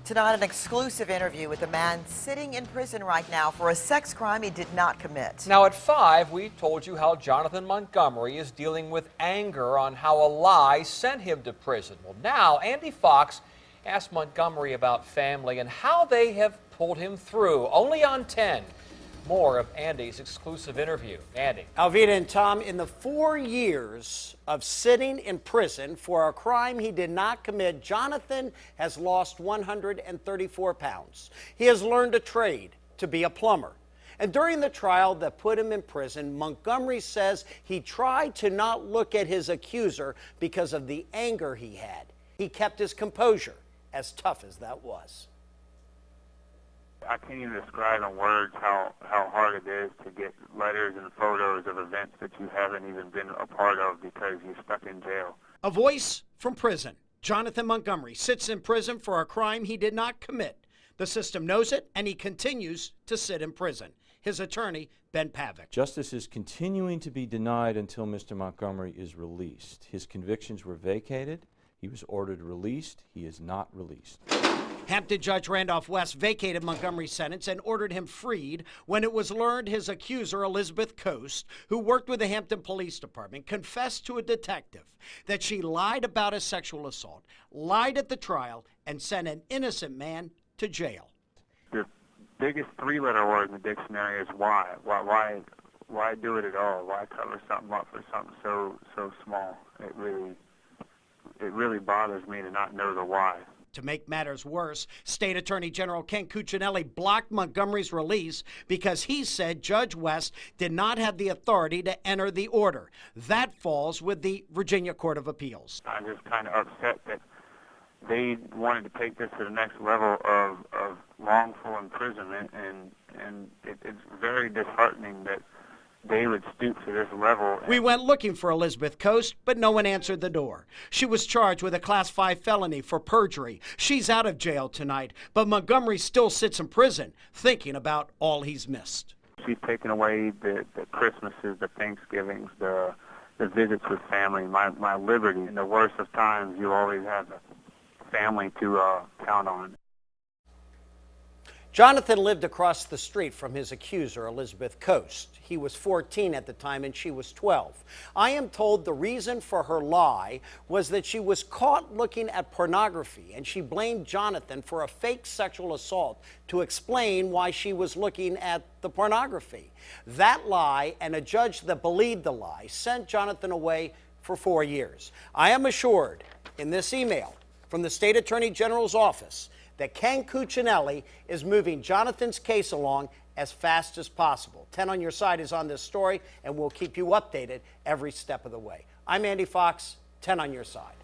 Tonight, an exclusive interview with a man sitting in prison right now for a sex crime he did not commit. Now at 5, we told you how Jonathan Montgomery is dealing with anger on how a lie sent him to prison. Well, now Andy Fox asked Montgomery about family and how they have pulled him through. Only on 10. More of Andy's exclusive interview. Andy. Alvita and Tom, in the 4 years of sitting in prison for a crime he did not commit, Jonathan has lost 134 pounds. He has learned a trade, to be a plumber. And during the trial that put him in prison, Montgomery says he tried to not look at his accuser because of the anger he had. He kept his composure, as tough as that was. I can't even describe in words how hard it is to get letters and photos of events that you haven't even been a part of because you're stuck in jail. A voice from prison. Jonathan Montgomery sits in prison for a crime he did not commit. The system knows it, and he continues to sit in prison. His attorney, Ben Pavick. Justice is continuing to be denied until Mr. Montgomery is released. His convictions were vacated. He was ordered released. He is not released. Hampton Judge Randolph West vacated Montgomery's sentence and ordered him freed when it was learned his accuser, Elizabeth Coast, who worked with the Hampton Police Department, confessed to a detective that she lied about his sexual assault, lied at the trial, and sent an innocent man to jail. The biggest three-letter word in the dictionary is why. Why do it at all? Why cover something up for something so small? It really bothers me to not know the why. To make matters worse, State Attorney General Ken Cuccinelli blocked Montgomery's release because he said Judge West did not have the authority to enter the order. That falls with the Virginia Court of Appeals. I'm just kind of upset that they wanted to take this to the next level of wrongful imprisonment, and it's very disheartening that they would stoop to this level. We went looking for Elizabeth Coast, but no one answered the door. She was charged with a Class 5 felony for perjury. She's out of jail tonight, but Montgomery still sits in prison, thinking about all he's missed. She's taken away the Christmases, the Thanksgivings, the visits with family, my liberty. In the worst of times, you always have a family to count on. Jonathan lived across the street from his accuser, Elizabeth Coast. He was 14 at the time and she was 12. I am told the reason for her lie was that she was caught looking at pornography, and she blamed Jonathan for a fake sexual assault to explain why she was looking at the pornography. That lie, and a judge that believed the lie, sent Jonathan away for 4 years. I am assured in this email from the State Attorney General's office that Ken Cuccinelli is moving Jonathan's case along as fast as possible. 10 on Your Side is on this story, and we'll keep you updated every step of the way. I'm Andy Fox, 10 on Your Side.